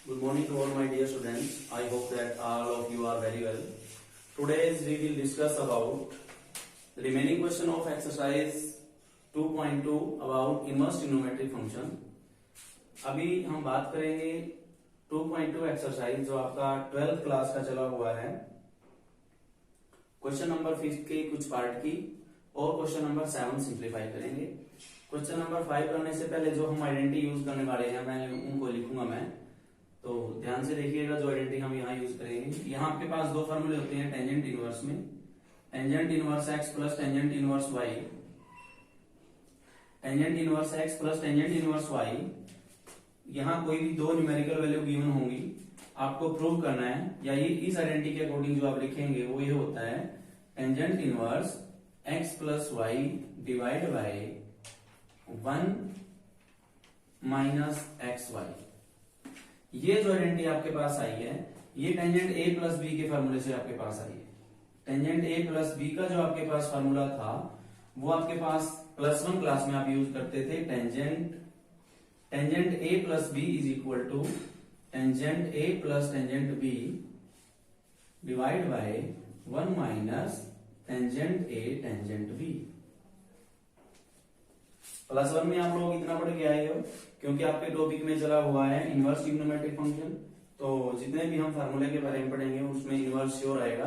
Good morning to all my dear students. I hope that all of you are very well. Today we will discuss about the remaining question of exercise 2.2 about inverse trigonometric function. अभी हम बात करेंगे 2.2 exercise जो आपका 12th class का चला हुआ है, क्वेश्चन नंबर 5 के कुछ पार्ट की और क्वेश्चन नंबर 7 सिंप्लीफाई करेंगे। क्वेश्चन नंबर 5 करने से पहले जो हम आइडेंटिटी यूज करने वाले हैं मैं उनको लिखूंगा मैं, तो ध्यान से देखिएगा जो आइडेंटिटी हम यहाँ यूज करेंगे। यहाँ आपके पास दो फॉर्मूले होते हैं टेंजेंट इनवर्स में, tangent inverse x plus tangent inverse y, tangent inverse x plus tangent inverse y. यहाँ कोई भी दो न्यूमेरिकल वैल्यू गिवन होंगी, आपको प्रूव करना है, या ये इस आइडेंटिटी के अकॉर्डिंग जो आप लिखेंगे वो ये होता है tangent inverse x plus y divide by 1 minus x y. ये जो आइडेंटिटी आपके पास आई है ये टेंजेंट ए प्लस बी के फॉर्मूले से आपके पास आई है। टेंजेंट ए प्लस बी का जो आपके पास फॉर्मूला था वो आपके पास +1 क्लास में आप यूज करते थे, tangent A plus B is equal to tangent A plus tangent B divide by 1 minus tangent A tangent B. +1 में आप लोग इतना पढ़ के आए हो क्योंकि आपके टॉपिक में चला हुआ है इनवर्स ट्रिग्नोमेट्रिक फंक्शन, तो जितने भी हम फार्मूले के बारे में पढ़ेंगे उसमें इनवर्स श्योर आएगा।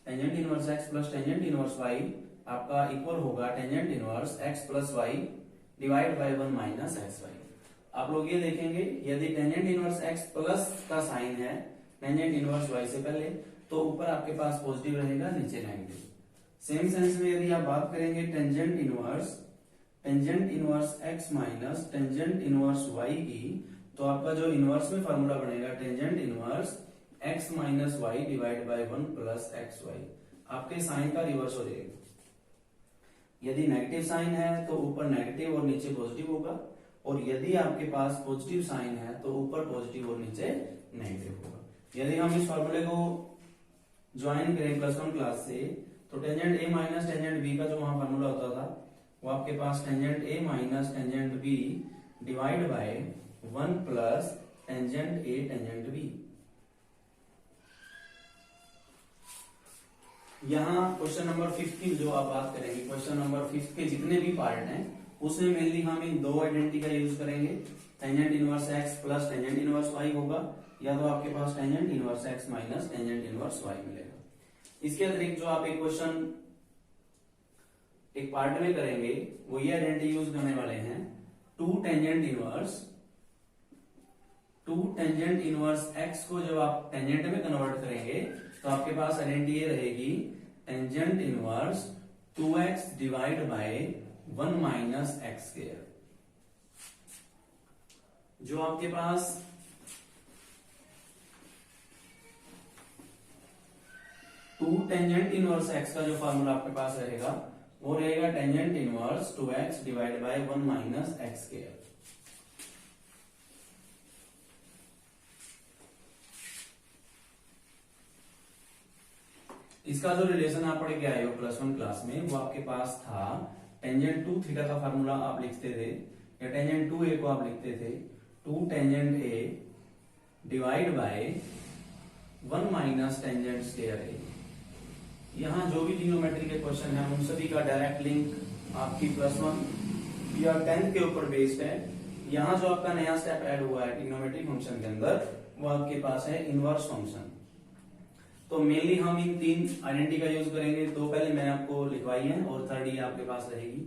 Tangent inverse x plus tangent inverse y आपका इक्वल होगा tangent inverse x plus y divide by 1 minus x y. आप लोग ये देखेंगे यदि टेंजेंट इनवर्स एक्स प्लस का साइन है टेंजेंट इनवर्स वाई से पहले तो ऊपर आपके पास पॉजिटिव रहेगा, नीचे नेगेटिव। सेम सेंस में यदि आप बात करेंगे tangent inverse x minus tangent inverse y की, तो आपका जो इनवर्स में फॉर्मूला बनेगा tangent inverse x minus y divide by 1 plus x y. आपके साइन का रिवर्स हो जाएगा। यदि नेगेटिव साइन है तो ऊपर नेगेटिव और नीचे पॉजिटिव होगा, और यदि आपके पास पॉजिटिव साइन है तो ऊपर पॉजिटिव और नीचे नेगेटिव होगा। यदि हम इस फॉर्मूले को ज्वाइन करें +1 क्लास से तो tangent A minus tangent B का जो वहां फॉर्मूला होता था वो आपके पास tangent A minus tangent B divide by 1 plus tangent A tangent B. यहाँ क्वेश्चन नंबर 5 की जो आप बात करेंगे, क्वेश्चन नंबर 5 के जितने भी पार्ट हैं उसमें मेनली हम इन दो आइडेंटिटी का यूज करेंगे। Tangent inverse x plus tangent inverse Y होगा, या तो आपके पास tangent inverse x minus tangent inverse Y मिलेगा। इसके अतिरिक्त जो आप एक क्वेश्चन एक पार्ट में करेंगे वो ये आइडेंटिटी यूज करने वाले हैं टू टेंजेंट इनवर्स एक्स को जब आप टेंजेंट में कन्वर्ट करेंगे तो आपके पास आइडेंटिटी ये रहेगी tangent inverse 2x divide by 1 minus X square. जो आपके पास टू टेंजेंट इनवर्स एक्स का जो फॉर्मूला आपके पास रहेगा वो रहेगा tangent inverse 2x divide by 1 minus X square. इसका जो रिलेशन आप पढ़ के आए हो +1 क्लास में वो आपके पास था टेंजेंट 2 थीटा का फॉर्मूला आप लिखते थे, या टेंजेंट 2a को आप लिखते थे 2 tangent a divide by 1 minus tangent square a। यहाँ जो भी ट्रिग्नोमेट्री के क्वेश्चन है उन सभी का डायरेक्ट लिंक आपकी +1 या 10th के ऊपर बेस्ड है। यहाँ जो आपका नया स्टेप ऐड हुआ है ट्रिग्नोमेट्रिक फंक्शन के अंदर वो आपके पास है इनवर्स फंक्शन। तो मेनली हम इन तीन आइडेंटिटी का यूज करेंगे। दो पहले मैंने आपको लिखवाई है और थर्ड ये आपके पास रहेगी।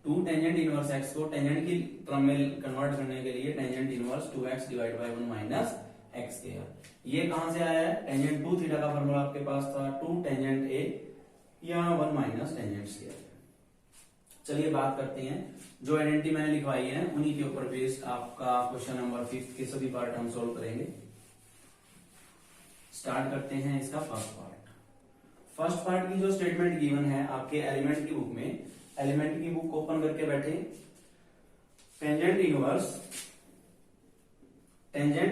टू टेंजेंट इनवर्स एक्स को टेंजेंट की टर्म में कन्वर्ट करने के लिए tangent inverse 2x divide by 1 minus X square. ये कहां से आया है? टेंजेंट 2 थीटा का फॉर्मूला आपके पास था 2 टेंजेंट ए या 1 माइनस टेंजेंट स्क्वायर। चलिए बात करते हैं जो आइडेंटिटी मैंने लिखवाई है उन्हीं के ऊपर बेस्ड आपका क्वेश्चन नंबर 5 के सभी पार्ट हम सोल्व करेंगे। स्टार्ट करते हैं इसका फर्स्ट पार्ट की जो स्टेटमेंट गिवन है आपके एलिमेंट की बुक में, एलिमेंट की बुक ओपन करके बैठे। टेंजेंट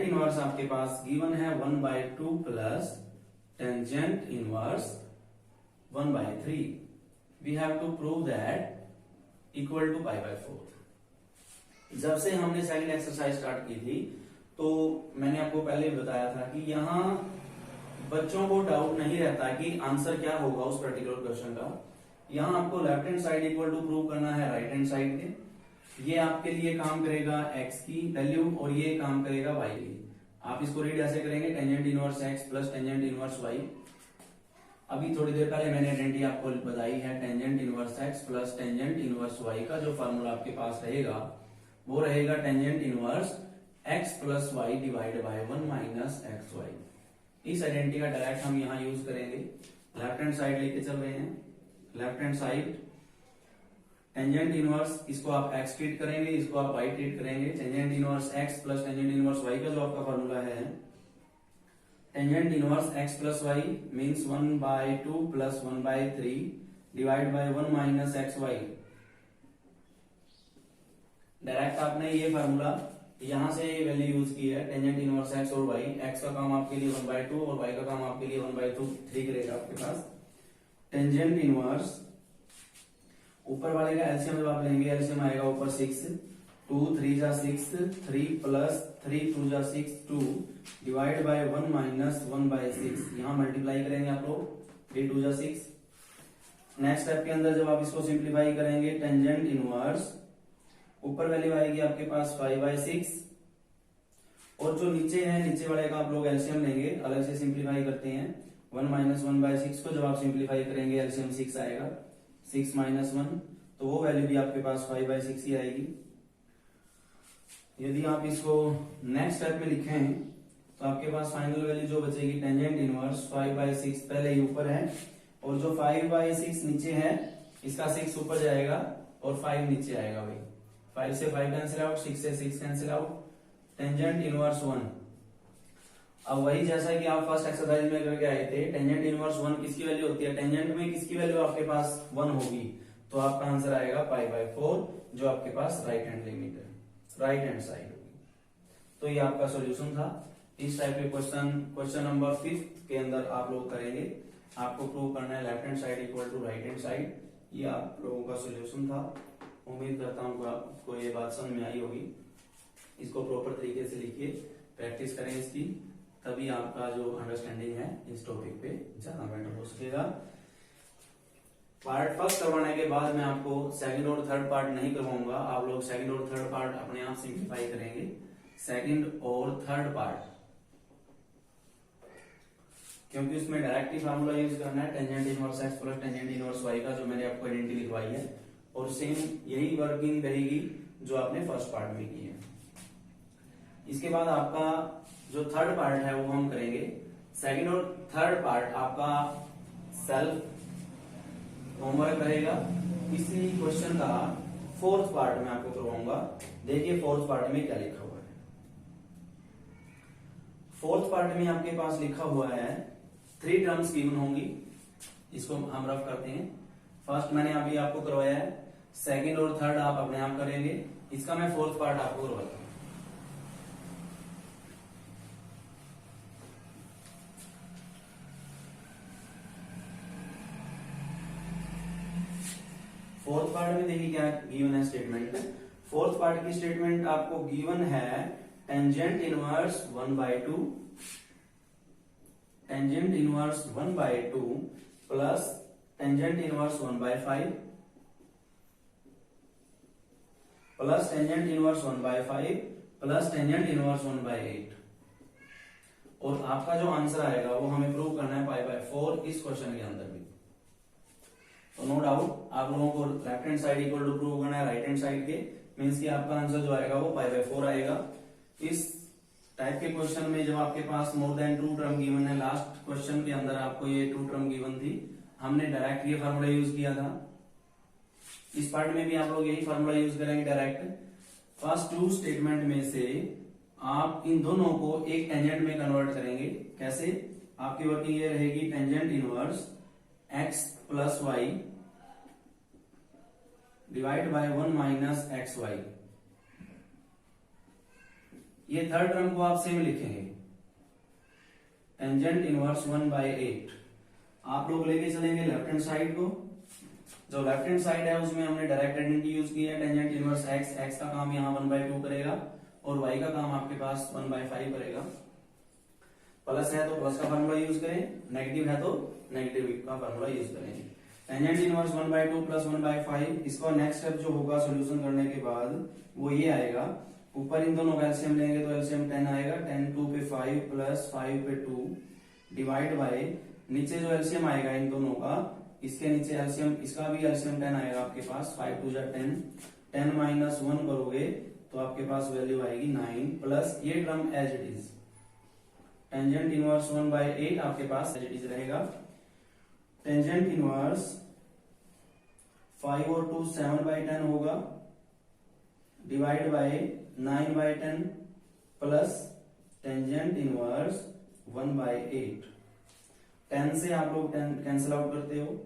इनवर्स आपके पास गिवन है 1/2 plus tangent inverse 1/3। We have to prove that equal to π/4। जब से हमने सेकंड एक्सरसाइज स्टार्ट की थी तो मैंने आपको पहले बताया था कि यहाँ बच्चों को डाउट नहीं रहता कि आंसर क्या होगा उस पर्टिकुलर क्वेश्चन का। यहाँ आपको left hand side equal to prove करना है राइट हैंड साइड के। ये आपके लिए काम करेगा x की वैल्यू और ये काम करेगा y की। आप इसको रीड ऐसे करेंगे tangent inverse x plus tangent inverse y। अभी थोड़ी देर पहले मैंने आइडेंटिटी आपको बताई है, tangent inverse x plus tangent inverse y का जो फार्मूला आपके पास रहेगा वो रहेगा tangent inverse x plus y divide by 1 minus x y. इस आइडेंटिटी का डायरेक्ट हम यहाँ यूज करेंगे। लेफ्ट हैंड साइड लेके चल रहे हैं, left hand side tangent inverse, इसको आप x ट्रीट करेंगे, इसको आप y ट्रीट करेंगे। Tangent inverse x plus tangent inverse y का जो आपका फार्मूला है tangent inverse x plus y means 1/2 plus 1/3 divide by 1 minus x y. Direct आपने ये फार्मूला यहां से वैल्यू यूज की है टेंजेंट इनवर्स x और y। x का काम आपके लिए 1/2 और y का काम आपके लिए 1/3 करेगा आपके पास। टेंजेंट इनवर्स ऊपर वाले का एलसीएम जब आप लेंगे, एलसीएम आएगा ऊपर 6, 2 3 जा 6, 3 प्लस 3 2 जा 6 2 डिवाइड बाय 1 माइनस 1/6। यहाँ मल्टीप्लाई करेंगे आप लोग, 3 2 जा 6। नेक्स्ट स्टेप के अंदर जब आप इसको सिंप्लीफाई करेंगे टेंजेंट इनवर्स ऊपर वैल्यू आएगी आपके पास 5/6 और जो नीचे है नीचे वाले का आप लोग एलसीएम लेंगे, अलग से सिंप्लीफाई करते हैं। 1 माइनस 1/6 को जब आप सिंप्लीफाई करेंगे एलसीएम 6 आएगा, 6 माइनस 1 तो वो वैल्यू भी आपके पास 5/6 ही आएगी। यदि आप इसको नेक्स्ट स्टेप में लिखें तो आपके पास फाइनल वैल्यू जो बचेगी टेंजेंट इनवर्स 5/6 पहले ही ऊपर है और जो 5/6 नीचे है इसका 6 ऊपर जाएगा और 5 नीचे आएगा। भाई 5 से 5 कैंसिल आउट, 6 से 6 कैंसिल आउट, टेंजेंट इनवर्स 1। अब वही जैसा कि आप फर्स्ट एक्सरसाइज में करके आए थे, टेंजेंट इनवर्स 1 किसकी वैल्यू होती है, टेंजेंट में किसकी वैल्यू आपके पास 1 होगी तो आपका आंसर आएगा π/4 जो आपके पास राइट हैंड लिमिट है, राइट हैंड साइड होगी। तो ये आपका सॉल्यूशन था। इस टाइप के क्वेश्चन नंबर 5 के अंदर आप लोग करेंगे। आपको प्रूव करना है left hand side equal to right hand side. ये आप लोगों का सॉल्यूशन था। उम्मीद करता हूँ आपको ये बात समझ में आई होगी। इसको प्रॉपर तरीके से लिखिए, प्रैक्टिस करें इसकी, तभी आपका जो अंडरस्टैंडिंग है इस टॉपिक पे ज्यादा बेटर हो सकेगा। पार्ट फर्स्ट करवाने के बाद मैं आपको सेकंड और थर्ड पार्ट नहीं करवाऊंगा। आप लोग सेकंड और थर्ड पार्ट अपने आप सिंप्लीफाई करेंगे। सेकंड और थर्ड पार्ट क्योंकि उसमें डायरेक्ट ही फार्मूला यूज करना है tangent inverse x plus tangent inverse y का, जो मैंने आपको आइडेंटिटी लिखवाई है और सेम यही वर्किंग रहेगी जो आपने फर्स्ट पार्ट में की है। इसके बाद आपका जो थर्ड पार्ट है वो हम करेंगे। सेकंड और थर्ड पार्ट आपका सेल्फ होमवर्क रहेगा। इसी क्वेश्चन का फोर्थ पार्ट में आपको करवाऊंगा। देखिए फोर्थ पार्ट में क्या लिखा हुआ है। फोर्थ पार्ट में आपके पास लिखा हुआ है 3 टर्म्स गिवन होंगी। इसको हम रफ करते हैं। फर्स्ट मैंने अभी आपको करवाया है, सेकंड और थर्ड आप अपने आप करेंगे। इसका मैं फोर्थ पार्ट आपको करवाता हूं। फोर्थ पार्ट में देखिए क्या गिवन है स्टेटमेंट। फोर्थ पार्ट की स्टेटमेंट आपको गिवन है tangent inverse 1/2, tangent inverse 1/2 plus tangent inverse 1/5 plus tangent inverse 1/5 plus tangent inverse 1/8 और आपका जो आंसर आएगा वो हमें प्रूव करना है π/4 इस क्वेश्चन के अंदर भी। तो नो डाउट आप लोगों को left hand side equal to prove करना है राइट हैंड साइड के, मीन्स कि आपका आंसर जो आएगा वो π/4 आएगा। इस टाइप के क्वेश्चन में जब आपके पास मोर देन 2 टर्म गिवन है, लास्ट क्वेश्चन के अंदर आपको ये 2 टर्म गिवन थी, हमने डायरेक्ट ये फार्मूला यूज किया था। इस पार्ट में भी आप लोग यही फार्मूला यूज करेंगे डायरेक्ट। फर्स्ट 2 स्टेटमेंट में से आप इन दोनों को एक टेंजेंट में कन्वर्ट करेंगे। कैसे? आपकी वर्किंग ये रहेगी tangent inverse x plus y divide by 1 minus x y. ये थर्ड टर्म को आप सेम लिखेंगे, टेंजेंट इनवर्स 1/8। आप लोग लेके चलेंगे लेफ्ट हैंड साइड को। जो लेफ्ट हैंड साइड है उसमें हमने डायरेक्ट आइडेंटिटी यूज की है टेंजेंट इनवर्स x, x का काम यहाँ 1/2 करेगा और y का काम आपके पास 1/5 रहेगा। प्लस है तो प्लस का फार्मूला यूज करें, नेगेटिव है तो नेगेटिव का फार्मूला यूज करें। टेंजेंट इनवर्स 1/2 प्लस 1/5, इसका नेक्स्ट स्टेप जो होगा सॉल्यूशन करने के बाद वो ये आएगा, ऊपर इन दोनों का एलसीएम लेंगे तो एलसीएम 10 आएगा, 10 2 पे 5 प्लस 5 पे 2 डिवाइड बाय, नीचे जो एलसीएम आएगा इन दोनों का, इसके नीचे एलसीएम, इसका भी एलसीएम 10 आएगा आपके पास, 5 2 जा 10, 10 माइनस 1 करोगे तो आपके पास वैल्यू आएगी 9 प्लस ये term as it is, tangent inverse 1/8 आपके पास एज इट इज रहेगा। टेंजेंट इनवर्स 5 और 2 7/10 होगा, divide by 9/10 plus tangent inverse 1/8। 10 से आप लोग 10 कैंसिल आउट करते हो,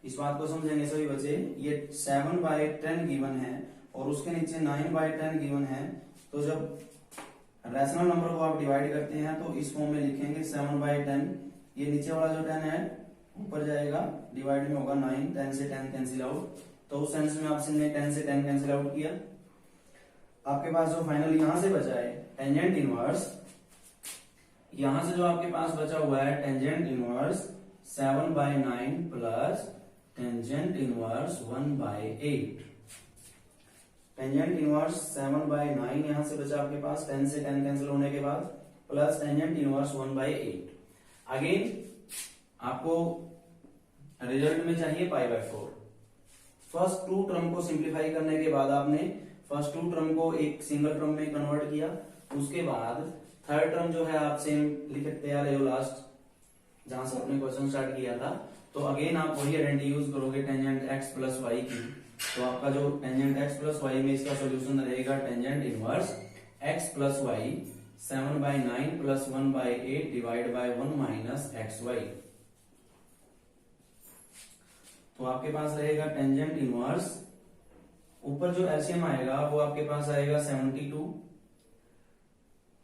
इस बात को समझेंगे सभी बच्चे। ये 7/10 गिवन है और उसके नीचे 9/10 गिवन है, तो जब रैशनल नंबर को आप डिवाइड करते हैं तो इस फॉर्म में लिखेंगे 7/10, ये नीचे वाला जो 10 है ऊपर जाएगा, डिवाइड में होगा 9, 10 से 10 कैंसिल आउट, तो उस सेंस में आपने 10 से 10 कैंसिल आउट किया। आपके पास जो फाइनल यहां से बचा है टेंजेंट इनवर्स, यहां से जो आपके पास बचा हुआ है tangent inverse 7/9 plus tangent inverse 1/8। Tangent inverse 7/9 यहां से बचा आपके पास, 10 से 10 कैंसिल होने के बाद, प्लस टेंजेंट इनवर्स 1/8। अगेन आपको रिजल्ट में चाहिए π/4। फर्स्ट टू टर्म को सिंप्लीफाई करने के बाद आपने फर्स्ट टू टर्म को एक सिंगल टर्म में कन्वर्ट किया, उसके बाद थर्ड टर्म जो है आप सेम लिखते आ रहे हो लास्ट जहां से आपने क्वेश्चन स्टार्ट किया था, तो अगेन आप वही आइडेंटिटी यूज करोगे टेंजेंट x प्लस वाई की, तो आपका जो टेंजेंट x प्लस वाई में इसका सोल्यूशन रहेगा tangent inverse x plus y 7/9 plus 1/8 divide by 1 minus xy। तो आपके पास रहेगा टेंजेंट इनवर्स, ऊपर जो एलसीएम आएगा वो आपके पास आएगा 72,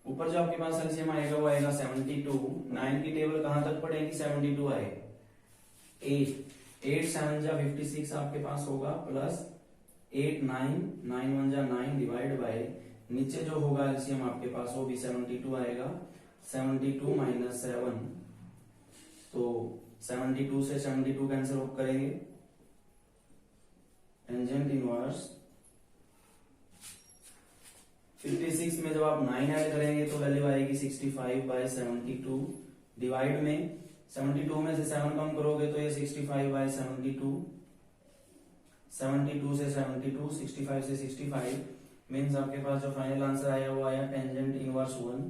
ऊपर जो आपके पास एलसीएम आएगा वो आएगा 72, 9 की टेबल कहां तक पड़ेगी, 72 आए, 8 7 जा 56 आपके पास होगा, प्लस 8 9 9 1 जा 9 डिवाइड बाय, नीचे जो होगा एलसीएम आपके पास वो भी 72 आएगा, 72 माइनस 7, तो 72 से 72 कैंसिल करेंगे, टेंजेंट इनवर्स 56 में जब आप 9 ऐड करेंगे तो वैल्यू आएगी 65/72, डिवाइड में 72 में से 7 कम करोगे तो ये 65/72, 72 से 72, 65 से 65 मीन्स आपके पास जो फाइनल आंसर आया वो आया टेंजेंट इनवर्स 1,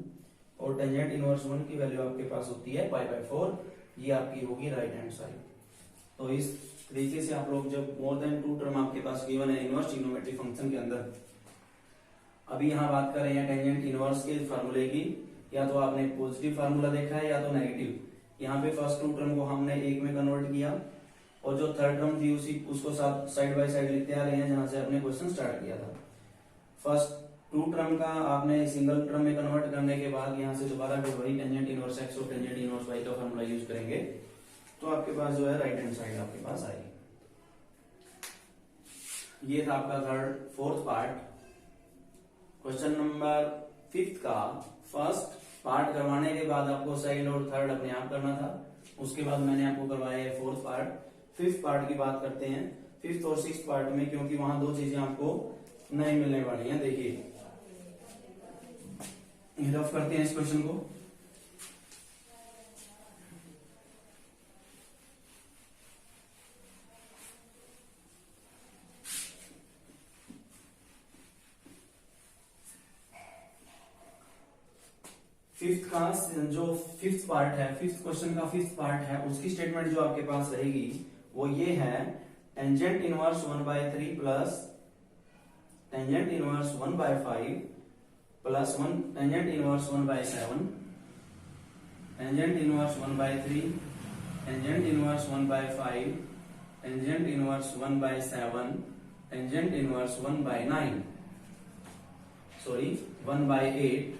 और टेंजेंट इनवर्स 1 की वैल्यू आपके पास होती है π/4, ये आपकी होगी राइट हैंड साइड। तो इस तरीके से आप लोग जब मोर देन 2 टर्म आपके पास गिवन है इनवर्स ट्रिग्नोमेट्रिक फंक्शन के अंदर, अभी यहाँ बात कर रहे हैं टेंजेंट इनवर्स के फार्मूले की, या तो आपने पॉजिटिव फार्मूला देखा है या तो नेगेटिव। यहाँ पे फर्स्ट 2 टर्म को हमने एक में कन्वर्ट किया और जो थर्ड टर्म थी उसको साइड बाय साइड लिखते आ रहे हैं जहां से आपने क्वेश्चन स्टार्ट किया था। फर्स्ट 2 टर्म का आपने सिंगल टर्म में कन्वर्ट करने के बाद यहाँ से दोबारा फिर वही टेंजेंट इनवर्स x और टेंजेंट इनवर्स y का फार्मूला यूज करेंगे, तो आपके पास जो है राइट हैंड साइड आपके पास आएगी। ये था आपका फोर्थ पार्ट। क्वेश्चन नंबर 5 का फर्स्ट पार्ट करवाने के बाद आपको सेकंड और थर्ड अपने आप करना था, उसके बाद मैंने आपको करवाया है फोर्थ पार्ट। 5th पार्ट की बात करते हैं। 5th और 6th पार्ट में, क्योंकि वहां 2 चीजें आपको नहीं मिलने वाली हैं। देखिए रफ करते हैं इस क्वेश्चन को। फिफ्थ का जो 5th पार्ट है, 5th क्वेश्चन का 5th पार्ट है, उसकी स्टेटमेंट जो आपके पास रहेगी वो ये है, tangent inverse 1/3 plus tangent inverse 1/5 plus 1 tangent inverse 1/7, tangent inverse 1/3, tangent inverse 1/5, tangent inverse 1/7, tangent inverse 1/9 sorry 1/8।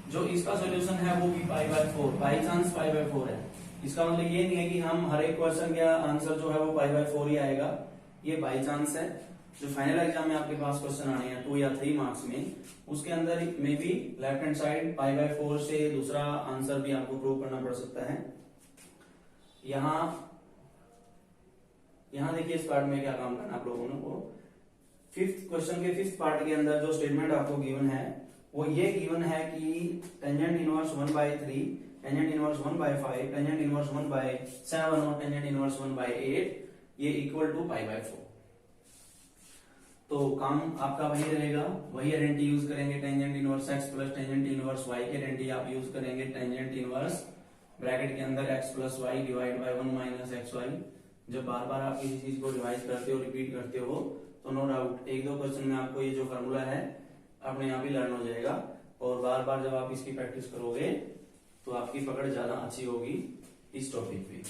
जो इसका सॉल्यूशन है वो भी π/4, बाई चांस π/4 है। इसका मतलब ये नहीं है कि हम हर एक क्वेश्चन का आंसर जो है वो π/4 ही आएगा, ये बाई चांस है। जो फाइनल एग्जाम में आपके पास क्वेश्चन आने हैं 2 या 3 मार्क्स में, उसके अंदर में भी लेफ्ट हैंड साइड π/4 से दूसरा आंसर भी आपको प्रूव करना पड़ सकता है। यहाँ देखिए इस पार्ट में क्या काम करना आप लोगों को। फिफ्थ क्वेश्चन के फिफ्थ पार्ट के अंदर जो स्टेटमेंट आपको गिवन है वो ये गिवन है कि tangent inverse 1/3, tangent inverse 1/5, tangent inverse 1/7 और टेंजेंट इनवर्स 1/8 ये इक्वल टू π/4। तो काम आपका वही रहेगा, वही आइडेंटिटी यूज करेंगे, tangent inverse x plus tangent inverse y की आइडेंटिटी आप यूज करेंगे, टेंजेंट इनवर्स ब्रैकेट के अंदर x plus y divide by 1 minus x y. जब बार बार आप किसी चीज को रिवाइज करते हो, रिपीट करते हो, तो नो डाउट 1-2 क्वेश्चन में आपको ये जो फॉर्मूला है अपने आप ही लर्न हो जाएगा, और बार बार जब आप इसकी प्रैक्टिस करोगे तो आपकी पकड़ ज्यादा अच्छी होगी इस टॉपिक पे।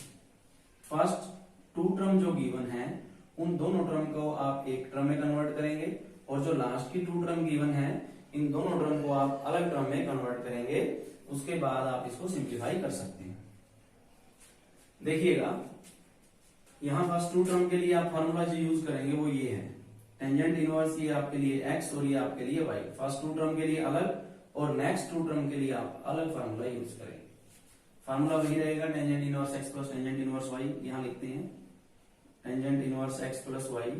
फर्स्ट 2 टर्म जो गिवन है उन दोनों टर्म को आप एक टर्म में कन्वर्ट करेंगे, और जो लास्ट की 2 टर्म गिवन है इन दोनों टर्म को आप अलग टर्म में कन्वर्ट करेंगे। उसके बाद आप इसको सिंप्लीफाई कर सकते हैं। देखिएगा यहां फर्स्ट 2 टर्म के लिए आप फॉर्मूला जो यूज करेंगे वो ये है, टेंजेंट इनवर्स ये आपके लिए x और ये आपके लिए y। फर्स्ट 2 टर्म के लिए अलग और नेक्स्ट 2 टर्म के लिए आप अलग फार्मूला यूज करेंगे। फार्मूला वही रहेगा, tangent inverse x plus tangent inverse y। यहां लिखते हैं tangent inverse x plus y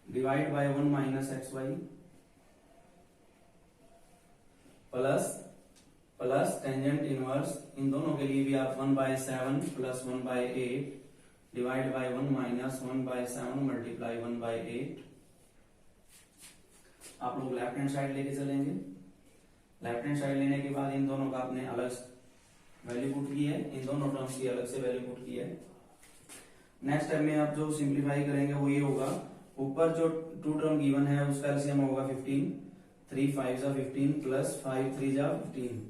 divide by 1 minus x Y plus tangent inverse, इन दोनों के लिए भी आप 1/7 plus 1/8 divide by 1 minus 1/7 multiply 1/8। आप लोग लेफ्ट हैंड साइड लेके चलेंगे। लेफ्ट हैंड साइड लेने के बाद इन दोनों का आपने अलग वैल्यू पुट की है, इन दोनों टर्म्स की अलग से वैल्यू पुट की है। नेक्स्ट टाइम में आप जो सिंप्लीफाई करेंगे वो ये होगा, ऊपर जो 2 टर्म गिवन है उसका एलसीएम होगा 15, 3 5 जा 15 प्लस 5 3 जा 15।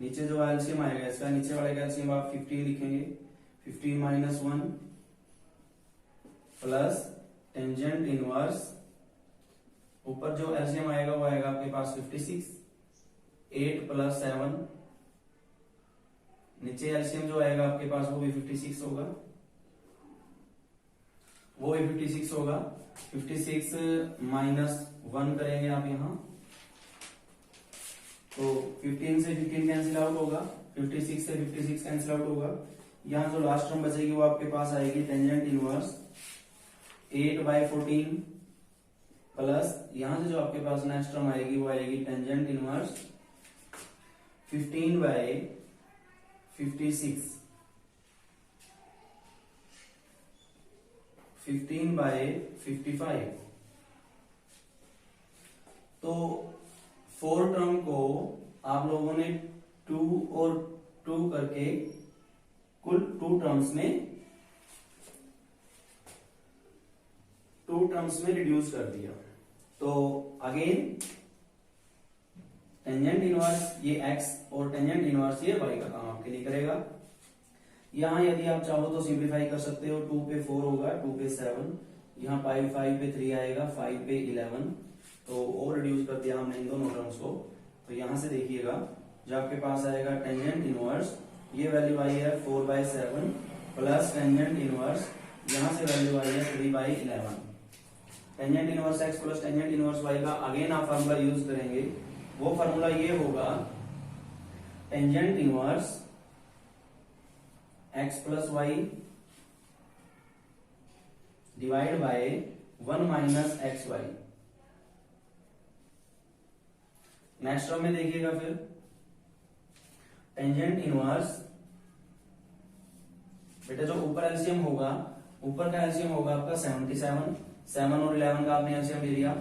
नीचे जो एलसीएम आएगा इसका, नीचे वाले का एलसीएम आप 15 लिखेंगे, 15 माइनस 1 प्लस टेंजेंट इनवर्स, ऊपर जो एलसीएम आएगा वो आएगा आपके पास 56, 8 प्लस 7, नीचे एलसीएम जो आएगा आपके पास वो भी 56 होगा, वो भी 56 होगा। 56 माइनस 1 करेंगे आप यहां, तो 15 से 15 कैंसिल आउट होगा, 56 से 56 कैंसिल आउट होगा। यहां जो लास्ट टर्म बचेगी वो आपके पास आएगी टेंजेंट इनवर्स 8/14 प्लस यहां से जो आपके पास नेक्स्ट टर्म आएगी वो आएगी टेंजेंट इनवर्स 15/56, 15/55। तो 4 टर्म को आप लोगों ने 2 और 2 करके कुल 2 टर्म्स में रिड्यूस कर दिया। तो अगेन टेंजेंट इनवर्स ये x और टेंजेंट इनवर्स ये y का काम आपके लिए करेगा। यहां यदि आप चाहो तो सिंप्लीफाई कर सकते हो, 2 पे 4 होगा, 2 पे 7, यहाँ 5 पे 3 आएगा, 5 पे 11, तो और रिड्यूस कर दिया हमने इन दोनों टर्म्स को। तो यहां से देखिएगा जो आपके पास आएगा टेंजेंट इनवर्स, ये वैल्यू आई है 4/7 प्लस टेंजेंट इनवर्स, यहां से वैल्यू आई है 3/11। Tangent inverse x plus tangent inverse y का अगेन आप फार्मूला यूज करेंगे, वो फार्मूला ये होगा tangent inverse x plus y divide by 1 minus x y. Next term में देखिएगा फिर टेंजेंट इनवर्स, बेटा जो ऊपर एलसीएम होगा, ऊपर का एलसीएम होगा आपका 77, 7 और 11 का आपने एलसीएम ले लिया।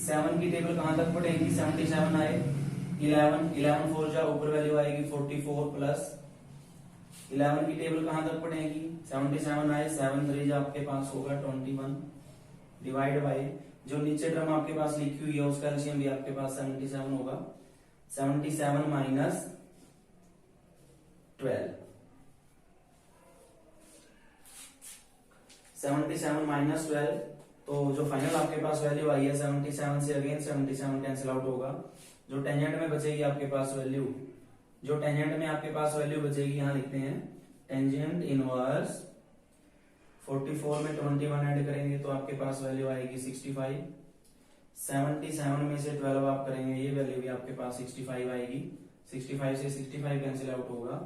7 की टेबल कहां तक पड़ेगी, 77 आए, 11 4 जा ऊपर वैल्यू आएगी 44 प्लस 11 की टेबल कहां तक पड़ेगी, 77 आए, 7 3 जा आपके पास होगा 21 डिवाइड बाय जो नीचे टर्म आपके पास लिखी हुई है उसका एलसीएम भी आपके पास 77 होगा, 77 माइनस 12, 77 माइनस 12। तो जो फाइनल आपके पास वैल्यू आई है 77 से अगेन 77 कैंसिल आउट होगा। जो टेंजेंट में बचेगी आपके पास वैल्यू, जो टेंजेंट में आपके पास वैल्यू बचेगी यहां लिखते हैं टेंजेंट इनवर्स 44 में 21 ऐड करेंगे तो आपके पास वैल्यू आएगी 65। 77 में से 12 आप करेंगे, ये वैल्यू भी आपके पास 65 आएगी। 65 से 65 कैंसिल आउट होगा।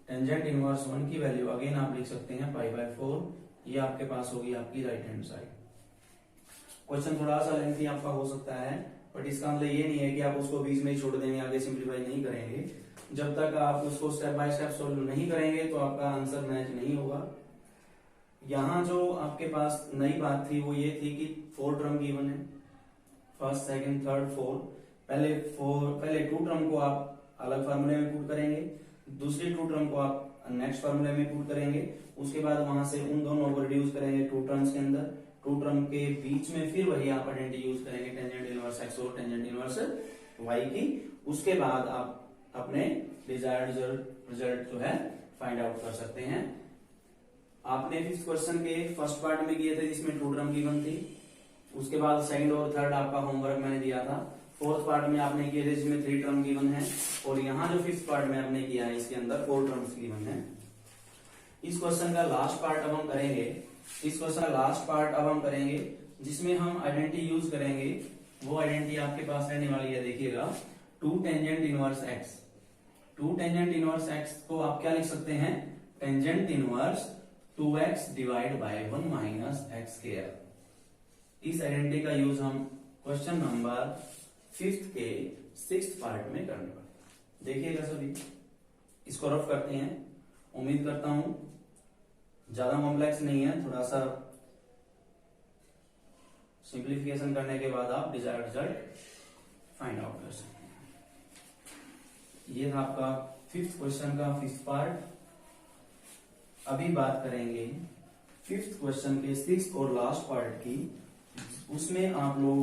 टेंजेंट इनवर्स 1 की वैल्यू अगेन आप लिख सकते हैं π/4, ये आपके पास होगी आपकी राइट हैंड साइड। क्वेश्चन थोड़ा सा लेंथी आपका हो सकता है, बट इसका मतलब ये नहीं है कि आप उसको बीच में ही छोड़ देंगे, आगे सिंप्लीफाई नहीं करेंगे। जब तक आप उसको स्टेप बाय स्टेप सोल्व नहीं करेंगे तो आपका आंसर मैच नहीं होगा। यहाँ जो आपके पास नई बात थी वो ये थी कि 4 टर्म गिवन है, फर्स्ट सेकंड थर्ड 4। पहले 2 टर्म को आप अलग फार्मूले में पुट करेंगे, दूसरी 2 टर्म को आप नेक्स्ट फार्मूले में पुट करेंगे, उसके बाद वहां से उन दोनों को रिड्यूस करेंगे 2 टर्म्स के अंदर। 2 टर्म के बीच में फिर वही आप आइडेंटिटी यूज करेंगे टेंजेंट इनवर्स x और टेंजेंट इनवर्स y की। उसके बाद आप अपने डिजायर्ड रिजल्ट जो है फाइंड आउट कर सकते हैं। आपने फिफ्थ क्वेश्चन के फर्स्ट पार्ट में किए थे जिसमें 2 टर्म गिवन थी, उसके बाद सेकंड और थर्ड आपका होमवर्क मैंने दिया था। फोर्थ पार्ट में आपने किए थे जिसमें 3 टर्म गिवन है, और यहाँ जो फिफ्थ पार्ट में आपने किया है इसके अंदर 4 टर्म्स गिवन है। इस क्वेश्चन का लास्ट पार्ट अब हम करेंगे, जिसमें हम आइडेंटिटी यूज करेंगे। वो आइडेंटिटी आपके पास रहने वाली है, देखिएगा 2 tangent inverse x। 2 tangent inverse x को आप क्या लिख सकते हैं, tangent inverse 2x divide by 1 minus X square. इस आइडेंटिटी का यूज हम क्वेश्चन नंबर 5th के 6th पार्ट में करने वाले। देखिएगा सभी, इसको रफ करते हैं। उम्मीद करता हूं ज्यादा कॉम्प्लेक्स नहीं है, थोड़ा सा सिंप्लीफिकेशन करने के बाद आप डिजायर्ड रिजल्ट फाइंड आउट कर सकते हैं। ये था आपका 5th क्वेश्चन का 5th पार्ट। अभी बात करेंगे 5th क्वेश्चन के 6th और लास्ट पार्ट की। उसमें आप लोग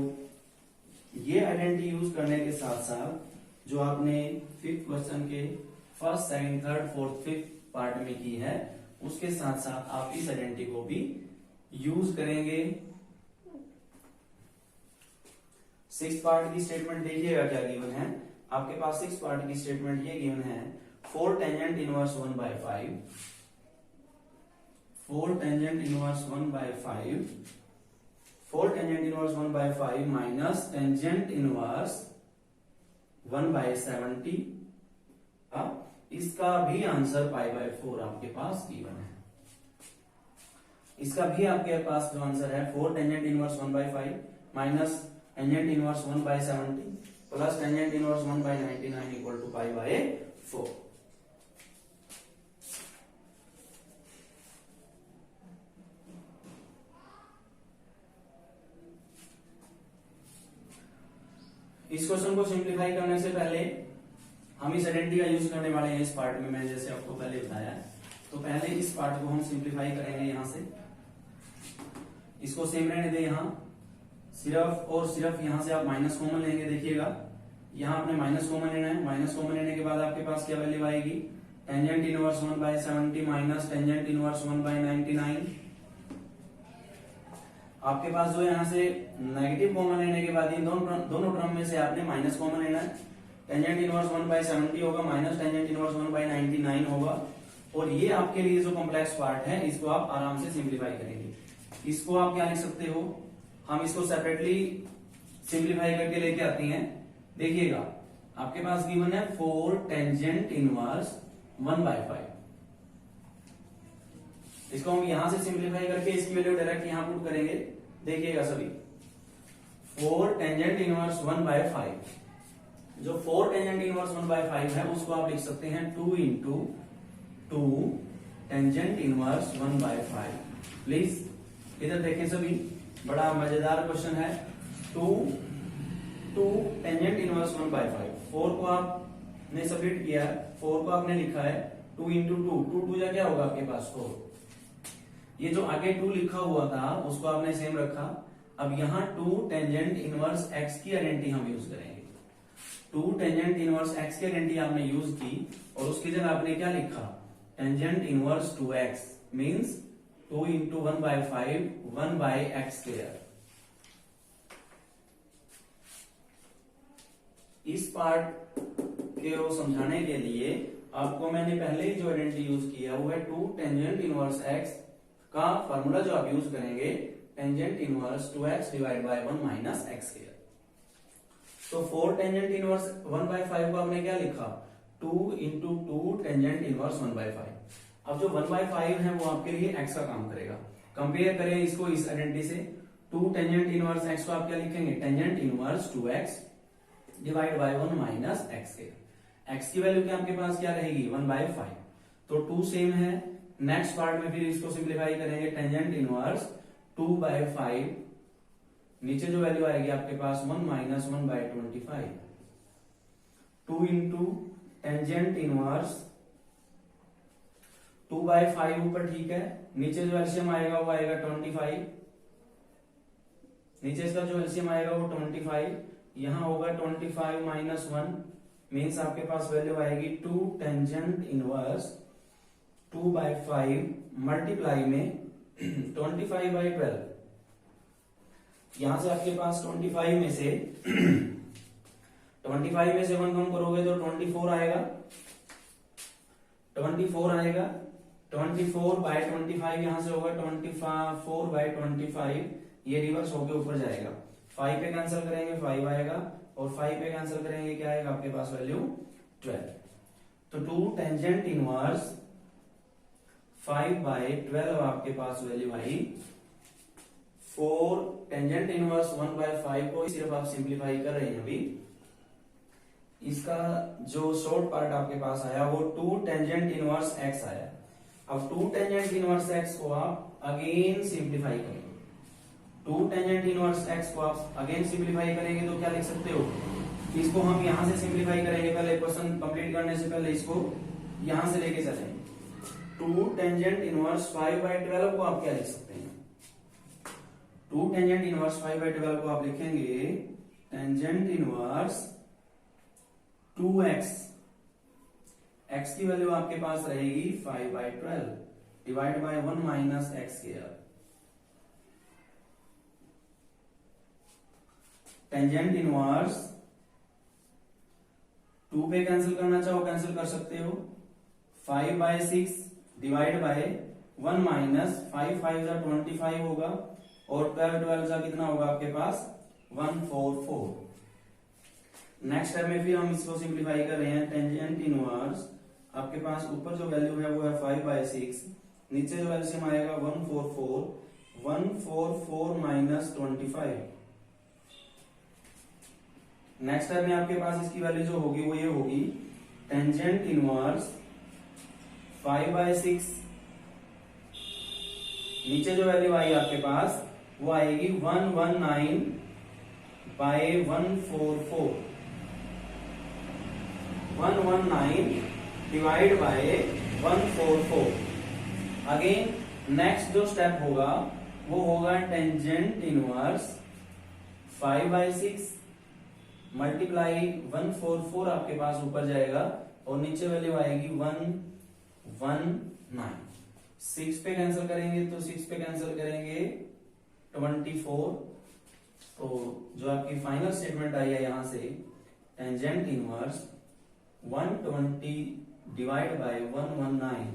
ये आइडेंटिटी यूज करने के साथ साथ जो आपने 5th क्वेश्चन के first second third fourth 5th part में की है, उसके साथ साथ आप इस आइडेंटिटी को भी यूज करेंगे। 6th पार्ट की स्टेटमेंट देखिएगा क्या गिवन है आपके पास। 6th पार्ट की स्टेटमेंट ये गिवन है 4 tangent inverse 1/5। 4 tangent inverse 1/5, 4 tangent inverse 1/5 minus tangent inverse 1/70। इसका भी आंसर π/4 आपके पास गिवन है। इसका भी आपके पास जो आंसर है 4 tangent inverse 1/5 minus tangent inverse 1/70 plus tangent inverse 1/99 equal to π/4। इस क्वेश्चन को सिंप्लीफाई करने से पहले हम इस आइडेंटिटी का यूज करने वाले हैं इस पार्ट में, मैंने जैसे आपको पहले बताया। तो पहले इस पार्ट को हम सिंप्लीफाई करेंगे। यहां से इसको सेम रहने दें, यहां सिर्फ और सिर्फ यहां से आप माइनस कॉमन लेंगे। देखिएगा यहां आपने माइनस कॉमन लेना है। माइनस कॉमन लेने के बाद आपके पास क्या वैल्यू आएगी, tangent inverse 1/70 minus tangent inverse 1/99। आपके पास जो यहां से नेगेटिव कॉमन लेने के बाद इन दोनों टर्म में से आपने माइनस कॉमन लेना है। टेंजेंट इनवर्स 1/70 होगा माइनस टेंजेंट इनवर्स 1/99 होगा। और ये आपके लिए जो कॉम्प्लेक्स पार्ट है इसको आप आराम से सिंप्लीफाई करेंगे। इसको आप क्या लिख सकते हो, हम इसको सेपरेटली सिंप्लीफाई करके लेके आते हैं। देखिएगा आपके पास गिवन है 4 टेंजेंट इनवर्स 1/5। इसको हम यहां से सिंप्लीफाई करके इसकी वैल्यू डायरेक्ट यहां पुट करेंगे। देखिएगा सभी 4 टेंजेंट इनवर्स 1/5, जो 4 टेंजेंट इनवर्स 1/5 है उसको आप लिख सकते हैं 2 इंटू 2 टेंजेंट इनवर्स 1/5। प्लीज इधर देखें सभी, बड़ा मजेदार क्वेश्चन है। 2 टेंजेंट इनवर्स 1/5, 4 को आपने सबमिट किया, 4 को आपने लिखा है 2 इंटू 2 जा क्या होगा आपके पास 4। ये जो आगे 2 लिखा हुआ था उसको आपने सेम रखा। अब यहाँ 2 टेंजेंट इनवर्स x की आइडेंटिटी हम यूज करेंगे। 2 टेंजेंट इनवर्स x की आइडेंटिटी आपने यूज की और उसकी जगह आपने क्या लिखा, tangent inverse 2x means 2 into 1/5 1/x²। इस पार्ट को समझाने के लिए आपको मैंने पहले ही जो आइडेंटिटी यूज किया वो है 2 टेंजेंट इनवर्स x का फॉर्मूला जो आप यूज करेंगे tangent inverse 2x divide by 1 minus X square. तो 4 टेंजेंट इनवर्स 1/5 को आपने क्या लिखा 2 इंटू 2 टेंजेंट इनवर्स 1/5। अब जो 1/5 है वो आपके लिए x का काम करेगा। कंपेयर करें इसको इस आइडेंटिटी से 2 टेंजेंट इनवर्स x को आप क्या लिखेंगे tangent inverse 2x divide by 1 minus X square. x की वैल्यू क्या आपके पास क्या रहेगी 1/5, तो 2 सेम है। नेक्स्ट पार्ट में फिर इसको सिंप्लीफाई करेंगे टेंजेंट इनवर्स 2/5, नीचे जो वैल्यू आएगी आपके पास 1 माइनस 1/25। 2 इंटू टेंजेंट इनवर्स 2/5 ऊपर ठीक है, नीचे जो एलसीएम आएगा वो आएगा 25, नीचे इसका जो एलसीएम आएगा वो 25, यहां होगा 25 माइनस 1 मीन्स आपके पास वैल्यू आएगी 2 टेंजेंट इनवर्स 2/5 मल्टीप्लाई में 25/12। यहां से आपके पास 25 में से 25 में से 1 कम करोगे तो 24 आएगा, 24 आएगा। 24/25 यहां से होगा 24/25, ये रिवर्स होके ऊपर जाएगा। 5 पे कैंसिल करेंगे 5 आएगा और 5 पे कैंसिल करेंगे क्या आएगा आपके पास वैल्यू 12। तो 2 टेंजेंट इनवर्स 5/12 आपके पास वैल्यू आई। 4 टेंजेंट इनवर्स 1/5 को सिर्फ आप सिंप्लीफाई कर रहे हैं अभी, इसका जो शॉर्ट पार्ट आपके पास आया वो 2 टेंजेंट इनवर्स x आया। अब 2 टेंजेंट इनवर्स x को आप अगेन सिंप्लीफाई करेंगे। 2 टेंजेंट इनवर्स x को आप अगेन सिंप्लीफाई करेंगे तो क्या लिख सकते हो, इसको हम यहां से सिंप्लीफाई करेंगे। पहले क्वेश्चन कंप्लीट करने से पहले इसको यहां से लेके चलेंगे। 2 टेंजेंट इनवर्स 5/12 को आप क्या लिख सकते हैं 2 टेंजेंट इनवर्स 5/12 को आप लिखेंगे टेंजेंट इनवर्स 2x, x की वैल्यू आपके पास रहेगी 5/12 divide by 1 minus X square. Tangent inverse 2 पे कैंसिल करना चाहो कैंसिल कर सकते हो, 5/6 डिवाइड बाय 1 माइनस 5 5 जा 25 होगा और 12 12 जा कितना होगा आपके पास 144। नेक्स्ट स्टेप में फिर हम इसको सिंप्लीफाई कर रहे हैं। टेंजेंट इनवर्स आपके पास ऊपर जो वैल्यू है वो है 5/6, नीचे जो एलसीएम आएगा 144, 144 माइनस 25। नेक्स्ट स्टेप में आपके पास इसकी वैल्यू जो होगी वो ये होगी टेंजेंट इनवर्स 5/6, नीचे जो वैल्यू आई आपके पास वो आएगी 119/144, 119 डिवाइड बाय 144। अगेन नेक्स्ट जो स्टेप होगा वो होगा टेंजेंट इनवर्स 5/6 मल्टीप्लाई 144 आपके पास ऊपर जाएगा और नीचे वैल्यू आएगी 119। 6 पे कैंसिल करेंगे तो 6 पे कैंसिल करेंगे 24। तो जो आपकी फाइनल स्टेटमेंट आई है यहां से टेंजेंट इनवर्स 120 डिवाइड बाय 119,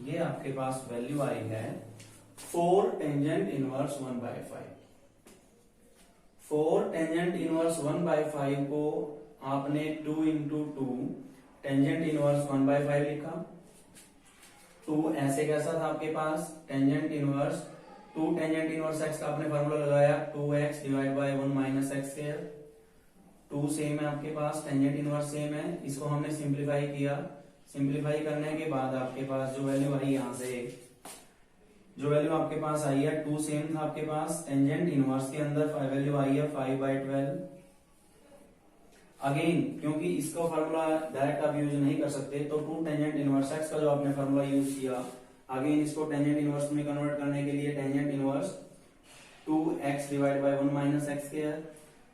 ये आपके पास वैल्यू आई है 4 टेंजेंट इनवर्स 1/5। 4 टेंजेंट इनवर्स 1/5 को आपने 2 इंटू 2 टेंजेंट इनवर्स 1/5 लिखा। 2 ऐसे कैसा था आपके पास tangent inverse 2 tangent inverse x का आपने फॉर्मूला लगाया 2x divide by 1 minus X square. 2 same है आपके पास, टेंजेंट इनवर्स सेम है, इसको हमने सिंप्लीफाई किया। सिंप्लीफाई करने के बाद आपके पास जो वैल्यू आई यहां से जो वैल्यू आपके पास आई है 2 सेम था आपके पास, टेंजेंट इनवर्स के अंदर वैल्यू आई है 5/12। अगेन क्योंकि इसका फॉर्मूला डायरेक्ट आप यूज नहीं कर सकते तो 2 टेंजेंट इनवर्स x का जो आपने फॉर्मूला यूज किया, अगेन इसको टेंजेंट इनवर्स में कन्वर्ट करने के लिए tangent inverse 2x divide by 1 minus X square.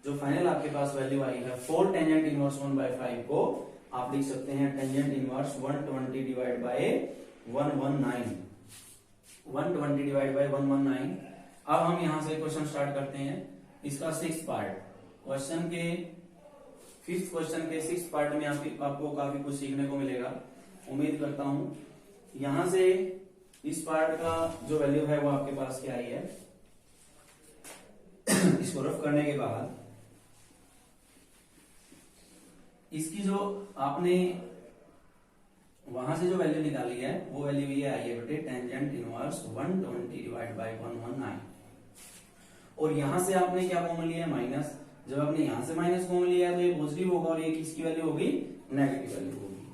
जो फाइनल आपके पास वैल्यू आई है 4 टेंजेंट इनवर्स 1/5 को आप लिख सकते हैं tangent inverse 120 divide by 119, 120 divide by 119। अब हम यहां से क्वेश्चन स्टार्ट करते हैं इसका 6th पार्ट। क्वेश्चन के 5th क्वेश्चन के 6th पार्ट में आपको काफी कुछ सीखने को मिलेगा, उम्मीद करता हूं। यहां से इस पार्ट का जो वैल्यू है वो आपके पास क्या आई है। इसको रफ करने के बाद इसकी जो आपने वहां से जो वैल्यू निकाली है वो वैल्यू ये आई है बेटे टेंजेंट इनवर्स 120 डिवाइड बाय 119। और यहां से आपने क्या कॉमन लिया है माइनस। जब आपने यहां से माइनस कॉमन लिया है तो ये पॉजिटिव होगा और ये किसकी वैल्यू होगी, नेगेटिव वैल्यू होगी।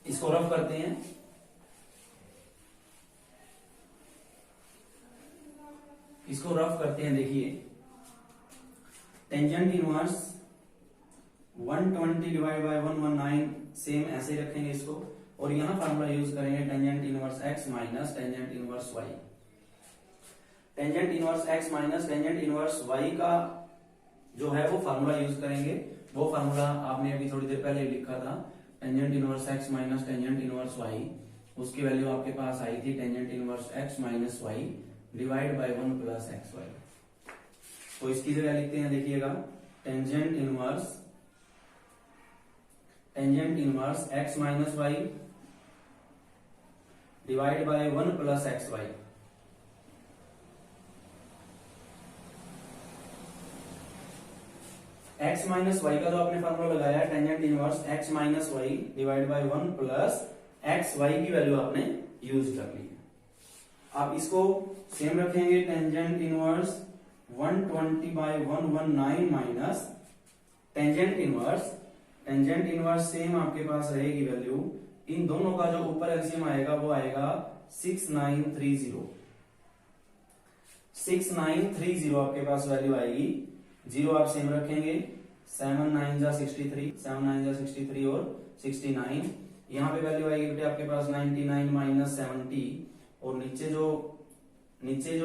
इसको रफ करते हैं। इसको रफ करते हैं। देखिए tangent inverse 120 divide by 119 same ऐसे ही रखेंगे इसको। और यहां फार्मूला यूज करेंगे tangent inverse x minus tangent inverse y। Tangent inverse x minus tangent inverse y का जो है वो फार्मूला यूज करेंगे। वो फार्मूला आपने अभी थोड़ी देर पहले लिखा था, tangent inverse x minus tangent inverse y। उसकी वैल्यू आपके पास आई थी tangent inverse x minus y divide by 1 plus xy। तो इसकी जगह लिखते हैं, देखिएगा tangent inverse x minus y divide by 1 plus xy। x minus y का जो आपने फॉर्मूला लगाया tangent inverse x minus y divide by 1 plus xy की वैल्यू आपने यूज कर ली है। आप इसको सेम रखेंगे tangent inverse 120 by 119 minus tangent inverse same आपके पास रहेगी वैल्यू। इन दोनों का जो ऊपर एलसीएम आएगा वो आएगा 6930 आपके पास वैल्यू आएगी। जीरो आप सेम रखेंगे। 7 9 जा 63 और 69। यहाँ पे वैल्यू आएगी बेटे आपके पास 99 माइनस 70। और नीचे जो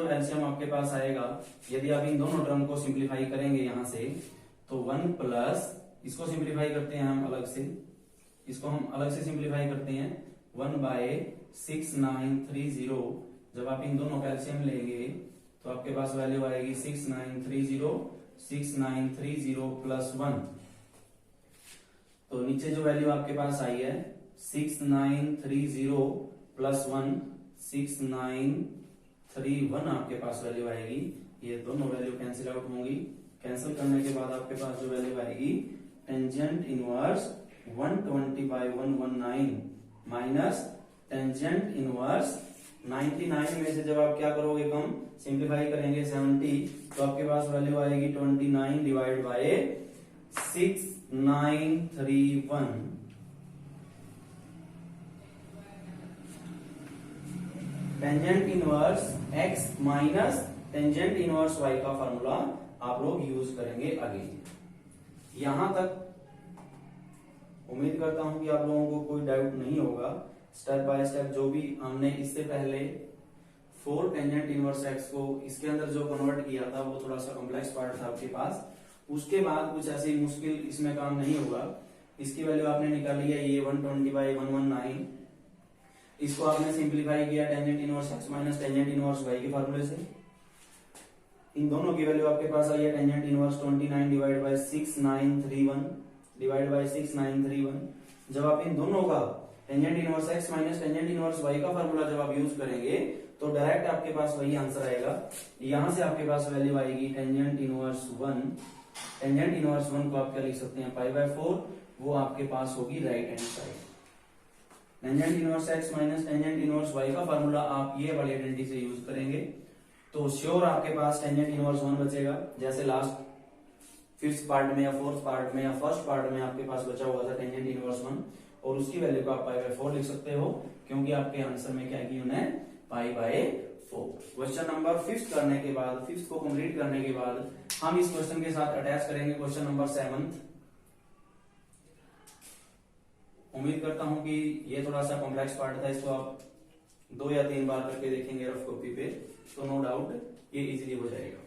एलसीएम आपके पास आएगा, यदि आप इन दोनों टर्म को सिंप्लीफाई करेंगे यहां से तो 1 प्लस, इसको सिंप्लीफाई करते हैं हम अलग से, इसको हम अलग से सिंप्लीफाई करते हैं 1 बाय 6930। जब आप इन दोनों का एलसीएम लेंगे तो आपके पास वैल्यू आएगी 6930 प्लस 1। तो नीचे जो वैल्यू आपके पास आई है 6930 प्लस 1 6931 आपके पास वैल्यू आएगी। ये दोनों वैल्यू कैंसिल आउट होंगी। कैंसिल करने के बाद आपके पास जो वैल्यू आएगी tangent inverse 120 by 119 minus tangent inverse 99 में से जब आप क्या करोगे कम सिंप्लीफाई करेंगे 70 तो आपके पास वैल्यू आएगी 29 divide by 6931। Tangent inverse x minus tangent inverse y का फॉर्मूला आप लोग यूज करेंगे अगेन। यहां तक उम्मीद करता हूं कि आप लोगों को कोई डाउट नहीं होगा। स्टेप बाय स्टेप जो भी हमने इससे पहले 4 टेंजेंट इनवर्स x को इसके अंदर जो कन्वर्ट किया था वो थोड़ा सा कॉम्प्लेक्स पार्ट था आपके पास। उसके बाद कुछ ऐसी मुश्किल इसमें काम नहीं होगा। इसकी वैल्यू आपने निकाली है ये 120 बाय 119। इसको आपने सिंप्लीफाई किया tangent inverse x minus tangent inverse y के फॉर्मूले से। इन दोनों की वैल्यू आपके पास आई है टेंजेंट इनवर्स 29 डिवाइड बाय 6931। जब आप इन दोनों का tangent inverse x minus tangent inverse y का फॉर्मूला जब आप यूज करेंगे तो डायरेक्ट आपके पास वही आंसर आएगा। यहां से आपके पास वैल्यू आएगी टेंजेंट इनवर्स 1 को आप क्या लिख सकते हैं पाई बाय 4। वो आपके पास होगी right hand side. Tangent inverse x minus tangent inverse y का फॉर्मूला आप ये वाली आइडेंटिटी से यूज करेंगे तो श्योर आपके पास टेंजेंट इनवर्स 1 बचेगा। जैसे लास्ट 5th पार्ट में या 4th पार्ट में या फर्स्ट पार्ट में आपके पास बचा हुआ था टेंजेंट इनवर्स 1 और उसकी वैल्यू को आप पाई बाय 4 लिख सकते हो क्योंकि आपके आंसर में क्या की उन्हें pi by 4। Question number 5th करने के बाद 5th को कंप्लीट करने के बाद हम इस क्वेश्चन के साथ अटैच करेंगे क्वेश्चन नंबर 7th। उम्मीद करता हूं कि ये थोड़ा सा कॉम्प्लेक्स पार्ट था। इसको आप 2 या 3 बार करके देखेंगे रफ कॉपी पे तो नो डाउट ये इजीली हो जाएगा।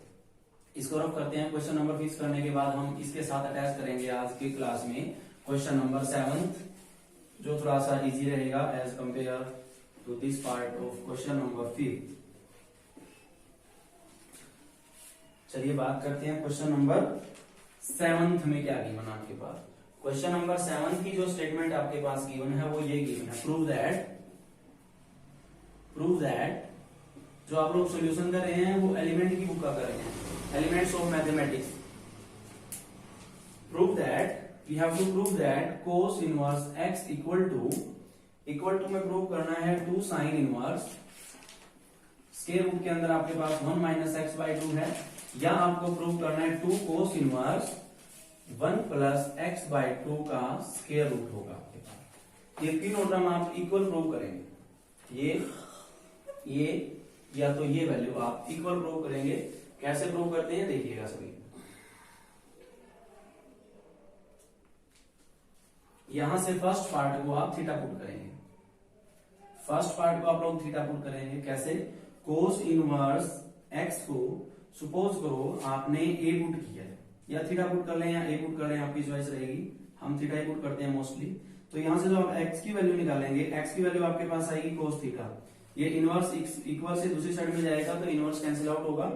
इसको रफ करते हैं। क्वेश्चन नंबर 5 करने के बाद हम इसके साथ अटैच करेंगे आज की क्लास में क्वेश्चन नंबर 7th जो थोड़ा सा इजी रहेगा as compare to this part of question number 5। चलिए बात करते हैं क्वेश्चन नंबर 7th में क्या गिवन आपके पास। क्वेश्चन नंबर 7 की जो स्टेटमेंट आपके पास गिवन है वो ये गिवन है, प्रूव दैट प्रूव दैट, जो आप लोग सॉल्यूशन कर रहे हैं वो एलिमेंट की बुक का कर रहे हैं, elements of mathematics. Prove that, we have to prove that cos inverse x equal to में प्रूव करना है 2 sin इनवर्स, स्क्वायर रूट के अंदर आपके पास 1 माइनस एक्स बाई 2 है, या आपको प्रूव करना है 2 cos inverse 1 plus x by 2 का स्क्वायर रूट होगा आपके पास। ये तीनों टर्म आप इक्वल प्रूव करेंगे, ये या तो ये वैल्यू आप इक्वल प्रूव करेंगे। कैसे प्रूव करते हैं देखिएगा सभी। यहां से फर्स्ट पार्ट को आप थीटा पुट करेंगे, फर्स्ट पार्ट को आप लोग थीटा पुट करेंगे। कैसे? कोस इनवर्स एक्स को सपोज करो आपने ए पुट किया है, या थीटा पुट कर लें या ए पुट कर लें, आपकी चॉइस रहेगी। हम थीटा ही पुट करते हैं मोस्टली। तो यहां से जो आप एक्स की वैल्यू निकालेंगे, एक्स की वैल्यू आपके पास आएगी कोस थीटा। ये इनवर्स इक्वल से दूसरी साइड में जाएगा तो इनवर्स कैंसिल आउट होगा।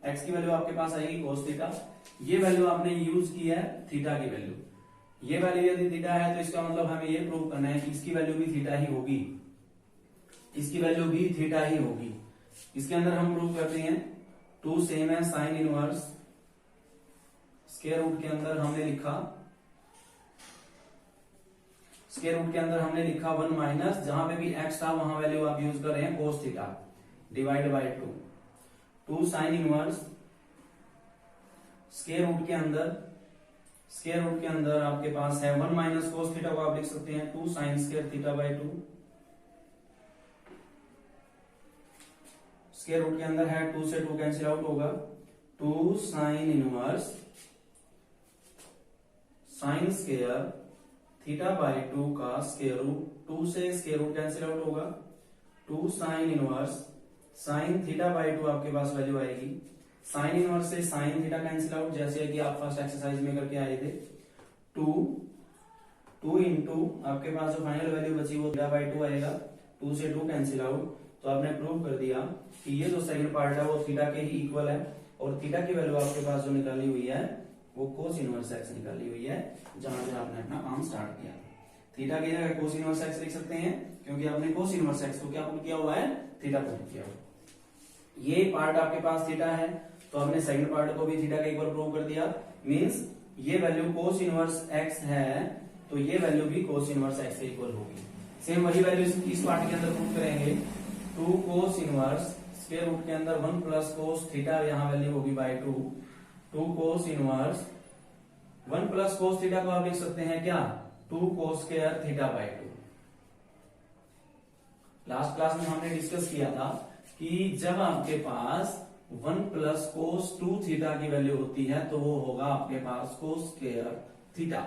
एक्स की वैल्यू आपके पास आएगी कोस थीटा। ये वैल्यू आपने यूज की है थीटा की वैल्यू, ये वैल्यू यदि थीटा है तो इसका मतलब हमें ये प्रूव करना है कि इसकी वैल्यू भी थीटा ही होगी, इसकी वैल्यू भी थीटा ही होगी। इसके अंदर हम प्रूव करते हैं 2 सेम है साइन इनवर्स, स्क्वायर रूट के अंदर हमने लिखा, स्क्वायर रूट के अंदर हमने लिखा 1 माइनस, जहां पे भी एक्स था वहां वैल्यू आप यूज कर रहे हैं cos theta, divide by 2 sine inverse, square root के अंदर आपके पास है 1 माइनस कोस थीटा को आप लिख सकते हैं 2 sine square theta by 2, square root के अंदर है 2 से 2 कैंसिल आउट होगा, 2 sine inverse sine square theta by 2 का स्क्वायर रूट, 2 से स्क्वायर रूट कैंसिल आउट होगा, 2 sine inverse sine theta by 2 आपके पास वैल्यू आएगी। साइन इनवर्स से साइन थीटा कैंसिल आउट, जैसे कि आप फर्स्ट एक्सरसाइज में करके आए थे। 2 इंटू आपके पास जो फाइनल वैल्यू बची वो थीटा बाय 2 आएगा, 2 से 2 कैंसिल आउट। तो आपने प्रूव कर दिया कि ये जो सेकंड पार्ट है वो थीटा के ही इक्वल है, और थीटा की वैल्यू आपके पास जो निकाली हुई है वो कोस इनवर्स एक्स निकाली हुई है, जहां से आपने अपना काम स्टार्ट किया। थीटा की जगह कोस इनवर्स एक्स लिख सकते हैं, क्योंकि आपने कोस इनवर्स एक्स को क्या पुट किया हुआ है, थीटा पुट किया हुआ। ये पार्ट आपके पास थीटा है, तो हमने सेकंड पार्ट को भी थीटा के इक्वल प्रूव कर दिया। मींस ये वैल्यू कोस इनवर्स एक्स है, तो ये वैल्यू भी कोस इनवर्स एक्स से इक्वल होगी। सेम वही वैल्यू इस पार्ट के अंदर प्रूव करेंगे। 2 कोस इनवर्स स्क्वायर रूट के अंदर 1 प्लस कोस थीटा, यहाँ वैल्यू होगी by 2, 2 cos inverse 1 plus cos theta को आप लिख सकते हैं क्या, 2 cos square theta by 2। Last class में हमने डिस्कस किया था कि जब आपके पास 1 प्लस कोस 2 थीटा की वैल्यू होती है तो वो होगा आपके पास कोस स्क्वायर थीटा।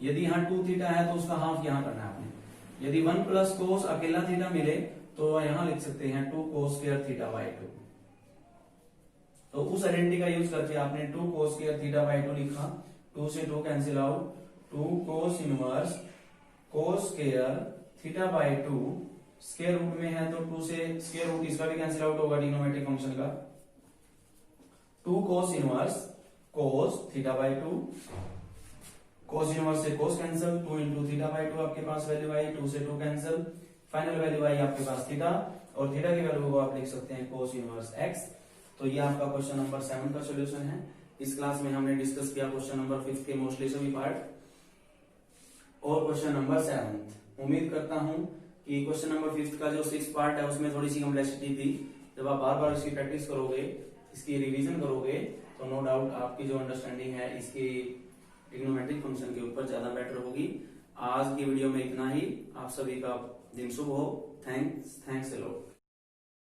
यदि यहाँ 2 थीटा है तो उसका हाफ यहाँ करना है आपने। यदि 1 प्लस कोस अकेला थीटा मिले तो यहां लिख सकते हैं 2 कोस स्क्वायर थीटा बाय 2। तो उस आइडेंटिटी का यूज करके आपने 2 कोस स्क्वायर थीटा बाय 2 लिखा, 2 से 2 cancel out, 2 cos inverse cos square theta by 2, square root में है तो 2 से स्क्वायर रूट इसका भी कैंसिल आउट होगा ट्रिग्नोमेट्रिक फंक्शन का। 2 cos inverse cos theta by 2, cos inverse से cos cancel, 2 into theta by 2 आपके पास वैल्यू आई, 2 से 2 कैंसिल, फाइनल वैल्यू आई आपके पास थीटा, और थीटा की वैल्यू को आप लिख सकते हैं कोस इनवर्स एक्स। तो ये आपका क्वेश्चन नंबर 7 का सॉल्यूशन है। इस क्लास में हमने डिस्कस किया क्वेश्चन नंबर 5 के मोस्टली सभी पार्ट और क्वेश्चन नंबर 7। उम्मीद करता हूं कि क्वेश्चन नंबर 5 का जो 6 पार्ट है उसमें थोड़ी सी कॉम्प्लेक्सिटी थी। जब आप बार बार इसकी प्रैक्टिस करोगे, इसकी रिवीजन करोगे, तो नो डाउट आपकी जो अंडरस्टैंडिंग है इसकी ट्रिग्नोमेट्रिक फंक्शन के ऊपर ज्यादा बेटर होगी। आज की वीडियो में इतना ही। आप सभी का दिन शुभ हो। Thanks a lot.